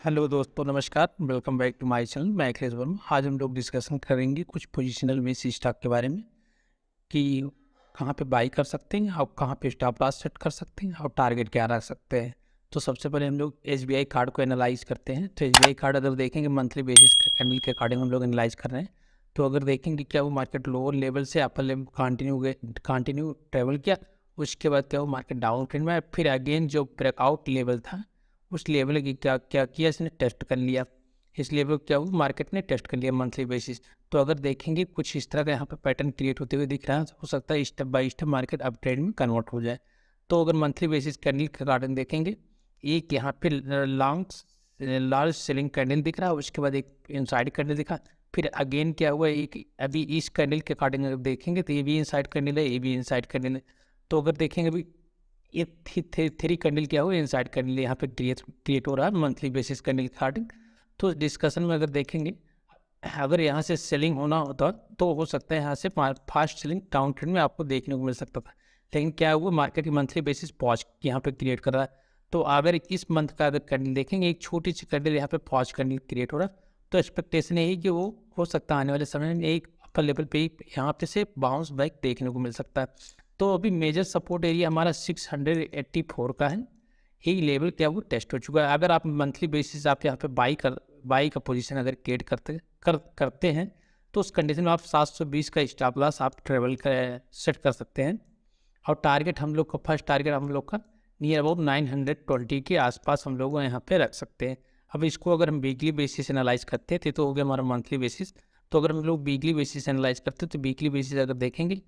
Hello दोस्तों, नमस्कार। Welcome back to my channel. मैं अखिलेश वर्मा। आज हम लोग डिस्कशन करेंगे कुछ पोजिशनल बेस स्टॉक के बारे में कि कहाँ पे बाई कर सकते हैं और कहाँ पे स्टॉप लॉस सेट कर सकते हैं और टारगेट क्या रख सकते हैं। तो सबसे पहले हम लोग एसबीआई कार्ड को एनालाइज करते हैं। तो एसबीआई कार्ड अगर देखेंगे मंथली बेसिस कैंडल के अकॉर्डिंग हम लोग एनालाइज कर रहे हैं। तो अगर देखेंगे क्या वो मार्केट लोअर लेवल से अपर लेवल कंटिन्यू ट्रेवल किया, उसके बाद क्या वो मार्केट डाउन ट्रेंड में, फिर अगेन जो ब्रेकआउट लेवल था उस लेवल की क्या क्या किया, इसने टेस्ट कर लिया। इस लेवल को क्या हुआ, मार्केट ने टेस्ट कर लिया मंथली बेसिस। तो अगर देखेंगे कुछ इस तरह का यहाँ पे पैटर्न क्रिएट होते हुए दिख रहा है, हो सकता है step by step market up trend में कन्वर्ट हो जाए। तो अगर मंथली बेसिस कैंडल के गार्डन देखेंगे, एक यहाँ पे लार्ज सेलिंग कैंडल दिख रहा है, उसके बाद एक इनसाइड कैंडल दिखा, फिर अगेन क्या हुआ, एक अभी इस कैंडल के अकॉर्डिंग अगर देखेंगे तो ये भी इनसाइड कैंडल है, ये भी इनसाइड कैंडल है। तो अगर देखेंगे अभी ये थ्री कैंडल क्या हुआ, इनसाइड कैंडल यहाँ पे क्रिएट हो रहा है मंथली बेसिस कैंडल के अकॉर्डिंग। तो डिस्कशन में अगर देखेंगे, अगर यहाँ से सेलिंग होना होता तो हो सकता है यहाँ से फास्ट सेलिंग डाउन ट्रेंड में आपको देखने को मिल सकता था। लेकिन क्या हुआ, मार्केट की मंथली बेसिस पॉज यहाँ पे क्रिएट कर रहा है। तो अगर इस मंथ का अगर कैंडल देखेंगे, एक छोटी सी कैंडल यहाँ पे पॉज कैंडल क्रिएट हो रहा है, तो एक्सपेक्टेशन यही कि वो हो सकता है आने वाले समय में एक अपर लेवल पे यहाँ पे से बाउंस बैक देखने को मिल सकता है। तो अभी मेजर सपोर्ट एरिया हमारा 684 का है। ये लेवल क्या वो टेस्ट हो चुका है। अगर आप मंथली बेसिस आप यहाँ पे बाई का पोजीशन अगर क्रिएट करते हैं, तो उस कंडीशन में आप 720 का स्टॉप लॉस आप ट्रेवल कर सेट कर सकते हैं। और टारगेट हम लोग का फर्स्ट टारगेट हम लोग का नियर अबाउट 920 के आसपास हम लोग यहाँ पे रख सकते हैं। अब इसको अगर हम वीकली बेसिस एनालाइज करते थे तो हो गया हमारा मंथली बेसिस। तो अगर हम लोग वीकली बेसिस एनालाइज करते तो वीकली बेसिस अगर देखेंगे,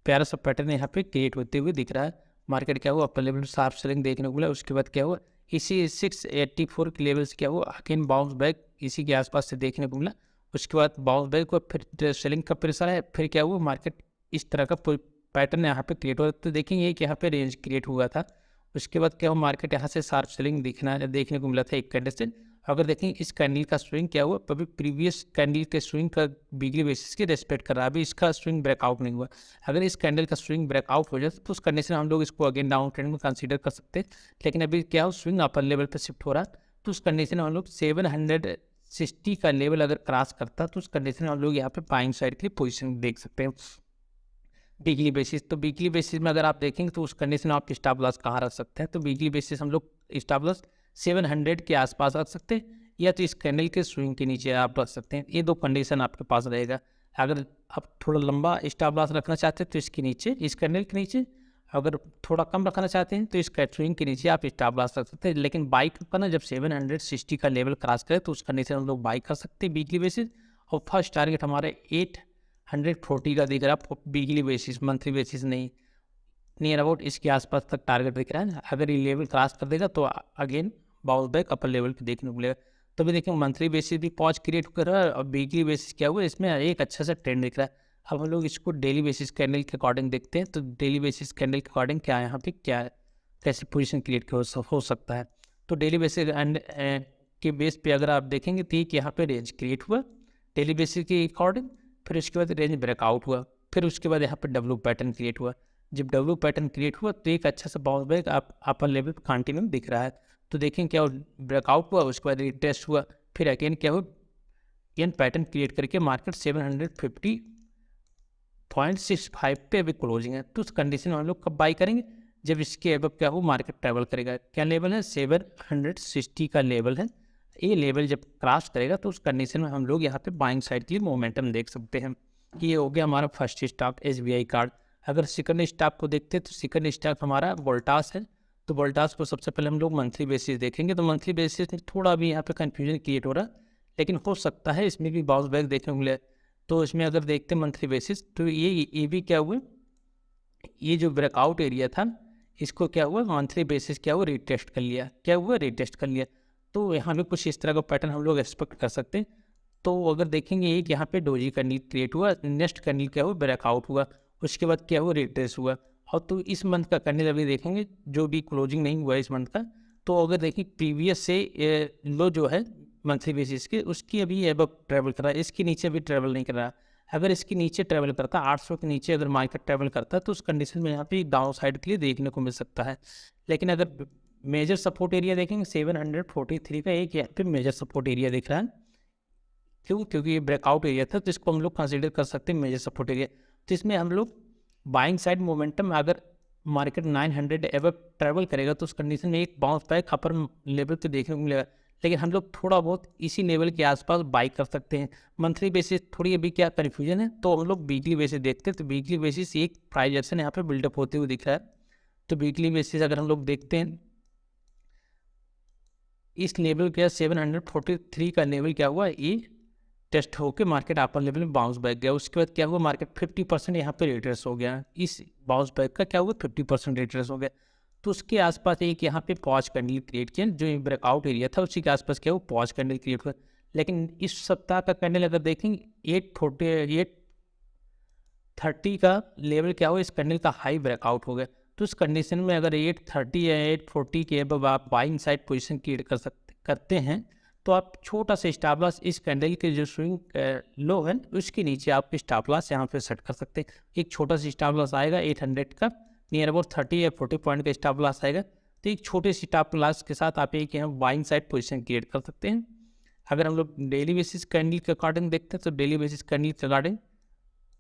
प्यारा सा पैटर्न यहाँ पे क्रिएट होते हुए दिख रहा है। मार्केट क्या हुआ, अपर लेवल शार्प सेलिंग देखने को मिला। उसके बाद क्या हुआ, इसी 684 के लेवल से क्या हुआ, अगेन बाउंस बैक इसी के आसपास से देखने को मिला। उसके बाद बाउंस बैक हुआ, फिर सेलिंग का प्रेशर है, फिर क्या हुआ, मार्केट इस तरह का पैटर्न यहाँ पे क्रिएट हुआ। तो देखेंगे कि यहाँ पे रेंज क्रिएट हुआ था। उसके बाद क्या हुआ, मार्केट यहाँ से शार्प सेलिंग देखने को मिला था एक कैंडल से। अगर देखें इस कैंडल का स्विंग क्या हुआ, अभी प्रीवियस कैंडल के स्विंग का वीकली बेसिस के रेस्पेक्ट कर रहा है, अभी इसका स्विंग ब्रेकआउट नहीं हुआ। अगर इस कैंडल का स्विंग ब्रेकआउट हो जाए तो उस कंडीशन में हम लोग इसको अगेन डाउन ट्रेंड में कंसीडर कर सकते हैं। लेकिन अभी क्या हो, स्विंग अपर लेवल पर शिफ्ट हो रहा है, तो उस कंडीशन में हम लोग 760 का लेवल अगर क्रॉस करता तो उस कंडीशन में हम लोग यहाँ पे बाइंग साइड की पोजिशन देख सकते हैं वीकली बेसिस। तो वीकली बेसिस में अगर आप देखेंगे तो उस कंडीशन में आप स्टॉप लॉस कहाँ रख सकते हैं, तो वीकली बेसिस हम लोग स्टॉप लॉस 700 के आसपास रख सकते हैं, या तो इस कैंडल के स्विंग के नीचे आप रख सकते हैं। ये दो कंडीशन आपके पास रहेगा। अगर आप थोड़ा लंबा स्टॉप लॉस रखना चाहते हैं तो इसके नीचे, इस कैंडल के नीचे। अगर थोड़ा कम रखना चाहते हैं तो इस स्विंग के नीचे आप स्टॉप लॉस रख सकते हैं। लेकिन बाई करना जब 760 का लेवल क्रॉस करे तो उस कंडीशन हम लोग बाई कर सकते हैं वीकली बेसिस। और फर्स्ट टारगेट हमारे 840 का दिख रहा है वीकली बेसिस, मंथली बेसिस नहीं। नियर अबाउट इसके आसपास तक टारगेट दिख रहा है। अगर ये लेवल क्रॉस कर देगा तो again bounce back upper level पे देखने को मिलेगा। तो भी देखिए मंथली बेसिस भी पॉज क्रिएट कर रहा है और वीकली बेसिस क्या हुआ, इसमें एक अच्छा सा ट्रेंड दिख रहा है। अब हम लोग इसको डेली बेसिस कैंडल के अकॉर्डिंग देखते हैं। तो डेली बेसिस कैंडल के अकॉर्डिंग क्या यहाँ पे क्या कैसे पोजिशन क्रिएट हो सकता है। तो डेली बेसिस के बेस पे अगर आप देखेंगे तो एक यहाँ पे रेंज क्रिएट हुआ डेली बेसिस के अकॉर्डिंग, फिर उसके बाद रेंज ब्रेकआउट हुआ, फिर उसके बाद यहाँ पे डब्ल्यू पैटर्न क्रिएट हुआ। जब डब्ल्यू पैटर्न क्रिएट हुआ तो एक अच्छा सा बाउंस बैक आप अपर लेवल पे कंटिन्यू दिख रहा है। तो देखें क्या ब्रेकआउट हुआ, उसके बाद टेस्ट हुआ, फिर अगेन क्या हुआ, एन पैटर्न क्रिएट करके मार्केट 750.65 पे अभी क्लोजिंग है। तो उस कंडीशन में हम लोग कब बाई करेंगे, जब इसके अब क्या हो, मार्केट ट्रेवल करेगा। क्या लेवल है, 760 का लेवल है। ये लेवल जब क्रॉस करेगा तो उस कंडीशन में हम लोग यहाँ पे बाइंग साइड के लिए मोमेंटम देख सकते हैं। कि ये हो गया हमारा फर्स्ट स्टॉक एसबीआई कार्ड। अगर सेकंड स्टॉक को देखते हैं तो सेकंड स्टॉक हमारा वोल्टास है। तो वोल्टास को सबसे पहले हम लोग मंथली बेसिस देखेंगे। तो मंथली बेसिस में थोड़ा भी यहाँ पे कन्फ्यूजन क्रिएट हो रहा है, लेकिन हो सकता है इसमें भी बाउंस बैक देखने को मिले। तो इसमें अगर देखते हैं मंथली बेसिस, तो ये भी क्या हुआ, ये जो ब्रेकआउट एरिया था इसको क्या हुआ, मंथली बेसिस क्या हुआ, रीटेस्ट कर लिया। क्या हुआ, रीटेस्ट कर लिया। तो यहाँ पे कुछ इस तरह का पैटर्न हम लोग एक्सपेक्ट कर सकते हैं। तो अगर देखेंगे एक यहाँ पे डोजी कैंडल क्रिएट हुआ, नेक्स्ट कैंडल क्या हुआ, ब्रेकआउट हुआ, उसके बाद क्या हुआ, रिट्रेस हुआ। और तो इस मंथ का कैंडल अभी देखेंगे जो भी क्लोजिंग नहीं हुआ इस मंथ का, तो अगर देखें प्रीवियस से लो जो है मंथली बेसिस के, उसकी अभी अब ट्रैवल कर रहा है, इसके नीचे भी ट्रैवल नहीं कर रहा। अगर इसके नीचे ट्रैवल करता, 800 के नीचे अगर मार्केट ट्रैवल करता, तो उस कंडीशन में यहाँ पे डाउन साइड के लिए देखने को मिल सकता है। लेकिन अगर मेजर सपोर्ट एरिया देखेंगे 743 का एक यहाँ पे मेजर सपोर्ट एरिया दिख रहा है। क्यों? क्योंकि ये ब्रेकआउट एरिया था, तो इसको हम लोग कंसीडर कर सकते हैं मेजर सपोर्ट एरिया। तो इसमें हम लोग बाइंग साइड मोमेंटम अगर मार्केट 900 एवं ट्रेवल करेगा तो उस कंडीशन में एक बाउंस बैक अपर लेवल पे देखने को मिलेगा, लेकिन हम लोग थोड़ा बहुत इसी लेवल के आसपास बाई कर सकते हैं। मंथली बेसिस थोड़ी अभी क्या कन्फ्यूजन है, तो हम लोग वीकली बेसिस देखते हैं। तो वीकली बेसिस एक प्राइस एक्शन यहाँ पे बिल्डअप होते हुए दिख रहा है। तो वीकली बेसिस अगर हम लोग देखते हैं, इस लेवल क्या 743 का लेवल क्या हुआ, ये टेस्ट होकर मार्केट अपर लेवल में बाउंस बैक गया। उसके बाद क्या हुआ, मार्केट 50% यहाँ पे रिट्रेस हो गया। इस बाउंस बैक का क्या हुआ, 50% रिट्रेस हो गया। तो उसके आसपास एक यहाँ पे पॉज कैंडल क्रिएट किया, जो ब्रेकआउट एरिया था उसी के आसपास क्या हुआ, पॉज कैंडल क्रिएट हुआ। लेकिन इस सप्ताह का कैंडल अगर देखेंगे 830 का लेवल क्या हुआ, इस कैंडल का हाई ब्रेकआउट हो गया। तो उस कंडीशन में अगर 830 या 840 के अब आप बाइंग साइड पोजीशन क्रिएट करते हैं, तो आप छोटा सा स्टॉप लॉस इस कैंडल के जो स्विंग लो है उसके नीचे आप स्टॉप लॉस यहाँ पे सेट कर सकते हैं। एक छोटा सा स्टॉप लॉस आएगा 800 का, नियर अबाउट 30 या 40 पॉइंट का स्टॉप लॉस आएगा। तो एक छोटे स्टॉप लॉस के साथ आप एक यहाँ बाइंग साइड पोजीशन क्रिएट कर सकते हैं। अगर हम लोग डेली बेसिस कैंडल के अकॉर्डिंग देखते हैं, तो डेली बेसिस कैंडल के अकॉर्डिंग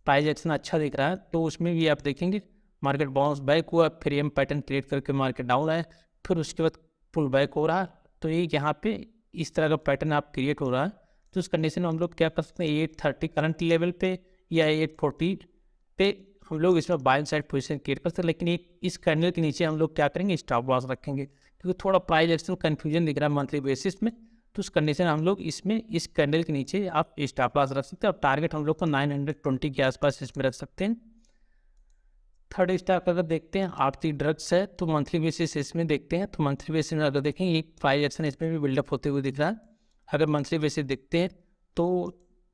प्राइस एक्शन अच्छा दिख रहा है। तो उसमें भी आप देखेंगे मार्केट बाउंस बैक हुआ, फिर एम पैटर्न क्रिएट करके मार्केट डाउन आया, फिर उसके बाद पुल बैक हो रहा है। तो ये यहाँ पे इस तरह का पैटर्न आप क्रिएट हो रहा है। तो उस कंडीशन में हम लोग क्या कर सकते हैं, 830 करंट लेवल पे या 840 पे हम लोग इसमें बाइंग साइड पोजीशन क्रिएट कर सकते हैं। लेकिन एक इस कैंडल के नीचे हम लोग क्या करेंगे, स्टॉप लॉस रखेंगे, क्योंकि थोड़ा प्राइस एक्शन कन्फ्यूजन दिख रहा है मंथली बेसिस में। तो उस कंडीशन हम लोग इसमें इस कैंडल के नीचे आप स्टॉप लॉस रख सकते हैं, और टारगेट हम लोग को 920 के आसपास इसमें रख सकते हैं। थर्ड स्टॉक अगर देखते हैं आरती ड्रग्स है, तो मंथली बेसिस इसमें देखते हैं। तो मंथली बेसिस में अगर देखें एक प्राइस एक्शन इसमें भी बिल्डअप होते हुए दिख रहा है। अगर मंथली बेसिस देखते हैं तो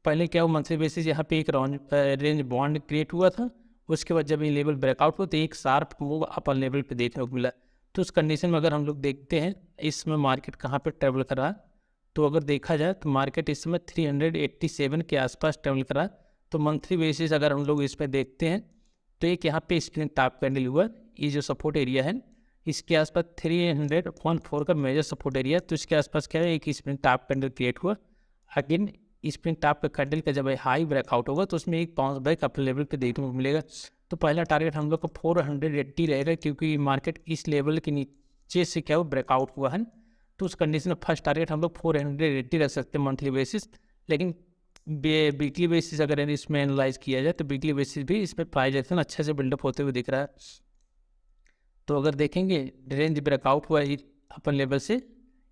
पहले क्या हुआ, मंथली बेसिस यहाँ पे एक रेंज बॉन्ड क्रिएट हुआ था। उसके बाद जब ये लेवल ब्रेकआउट हुआ तो एक शार्प मूव अपर लेवल पे देखने को मिला। तो उस कंडीशन में अगर हम लोग देखते हैं इसमें मार्केट कहाँ पे ट्रेवल कर रहा है, तो अगर देखा जाए तो मार्केट इस समय 387 के आसपास ट्रेवल कर रहा है। तो मंथली बेसिस अगर हम लोग इसमें देखते हैं तो एक यहाँ पे स्प्रिंग टॉप कैंडल हुआ, ये जो सपोर्ट एरिया है इसके आसपास 314 का मेजर सपोर्ट एरिया। तो इसके आसपास क्या है, एक स्प्रिंग टॉप कैंडल क्रिएट हुआ। अगेन स्प्रिंग टॉप का कैंडल का जब हाई ब्रेकआउट होगा तो उसमें एक बाउंस बैक अपर लेवल पे देखने को मिलेगा। तो पहला टारगेट हम लोग को 480 रहेगा, क्योंकि मार्केट इस लेवल के नीचे से क्या हुआ, ब्रेकआउट हुआ है। तो उस कंडीशन में फर्स्ट टारगेट हम लोग 480 रख सकते हैं मंथली बेसिस। लेकिन वीकली बेसिस अगर इसमें एनालाइज किया जाए तो वीकली बेसिस भी इसमें प्राइस एक्शन अच्छे से बिल्डअप होते हुए दिख रहा है। तो अगर देखेंगे रेंज ब्रेकआउट हुआ अपन लेवल से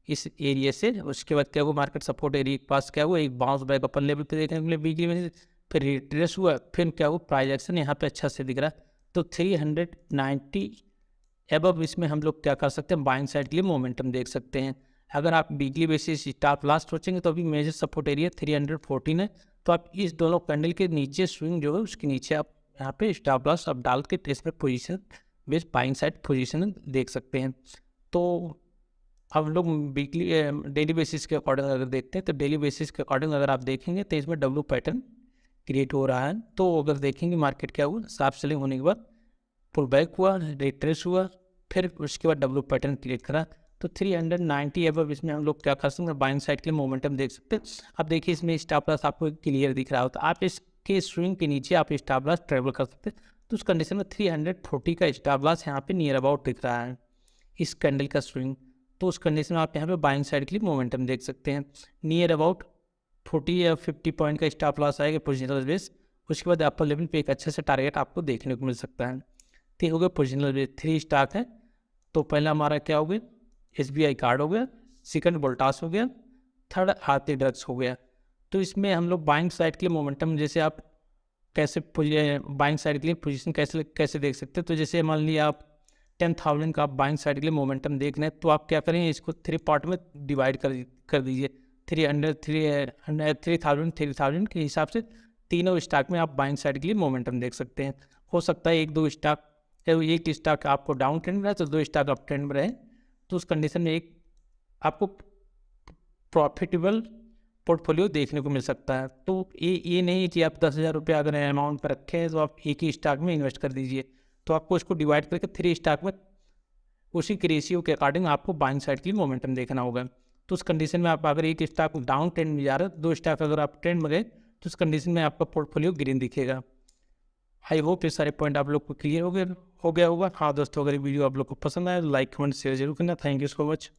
इस एरिया से, उसके बाद क्या हुआ, मार्केट सपोर्ट एरिया के पास क्या हुआ, एक बाउंस बैक अपन लेवल पे देखने को मिले वीकली बेसिस, फिर रिट्रेस हुआ, फिर क्या हुआ, प्राइस एक्शन यहाँ पे अच्छा से दिख रहा है। तो 390 एबव इसमें हम लोग क्या कर सकते हैं, बाइंग साइड के लिए मोमेंटम देख सकते हैं। अगर आप वीकली बेसिस स्टॉप लॉस सोचेंगे तो अभी मेजर सपोर्ट एरिया 314 है। तो आप इस दोनों कैंडल के नीचे स्विंग जो है उसके नीचे आप यहाँ पे स्टॉप लॉस आप डाल के इसमें position base buying side position देख सकते हैं। तो अब लोग वीकली डेली बेसिस के अकॉर्डिंग अगर देखते हैं तो डेली बेसिस के अकॉर्डिंग अगर आप देखेंगे तो इसमें डब्ल्यू पैटर्न क्रिएट हो रहा है। तो अगर देखेंगे मार्केट क्या हुआ, शार्प सेलिंग होने के बाद पुल बैक हुआ, रिट्रेस हुआ, फिर उसके बाद डब्ल्यू पैटर्न क्रिएट करा। तो 390 एबव इसमें हम लोग क्या कर सकते हैं, बाइंग साइड के लिए मोमेंटम देख सकते हैं। अब देखिए इसमें स्टॉप लॉस आपको क्लियर दिख रहा हो, तो आप इसके स्विंग के नीचे आप स्टॉप लॉस ट्रेवल कर सकते हैं। तो उस कंडीशन में 340 का स्टॉप लॉस यहाँ पे नियर अबाउट दिख रहा है इस कैंडल का स्विंग। तो उस कंडीशन में आप यहाँ पे बाइंग साइड के लिए मोमेंटम देख सकते हैं। नियर अबाउट 40 या 50 पॉइंट का स्टॉप लॉस आएगा पोजिशनल बेस। उसके बाद अपर लेवल पे एक अच्छे से टारगेट आपको देखने को मिल सकता है। तो हो गया पोजिशनल बेस, 3 स्टॉक है। तो पहला हमारा क्या हो गया, SBI कार्ड हो गया, सेकंड वोल्टास हो गया, थर्ड आरती ड्रग्स हो गया। तो इसमें हम लोग बाइंग साइड के लिए मोमेंटम जैसे आप कैसे बाइंग साइड के लिए पोजीशन कैसे देख सकते हैं। तो जैसे मान लिया आप 10,000 का आप बाइंग साइड के लिए मोमेंटम देख रहे हैं, तो आप क्या करें, इसको 3 पार्ट में डिवाइड कर दीजिए। 3,000 के हिसाब से तीनों स्टॉक में आप बाइंग साइड के लिए मोमेंटम देख सकते हैं। हो सकता है एक स्टॉक आपको डाउन ट्रेंड में रहे तो 2 स्टॉक अप ट्रेंड में रहे। तो उस कंडीशन में एक आपको प्रॉफिटेबल पोर्टफोलियो देखने को मिल सकता है। तो ये नहीं कि आप 10,000 रुपये अगर अमाउंट पर रखें तो आप एक ही स्टॉक में इन्वेस्ट कर दीजिए। तो आपको इसको डिवाइड करके 3 स्टॉक में उसी के रेशियो के अकॉर्डिंग आपको बाइंग साइड की मोमेंटम देखना होगा। तो उस कंडीशन में आप अगर एक स्टॉक डाउन ट्रेंड में जा रहा है, 2 स्टॉक अगर आप ट्रेंड में गए तो उस कंडीशन में आपका पोर्टफोलियो ग्रीन दिखेगा। आई होप ये सारे पॉइंट आप लोग को क्लियर हो गया होगा। हाँ दोस्तों, अगर ये वीडियो आप लोग को पसंद आया तो लाइक कमेंट शेयर जरूर करना। Thank you so much.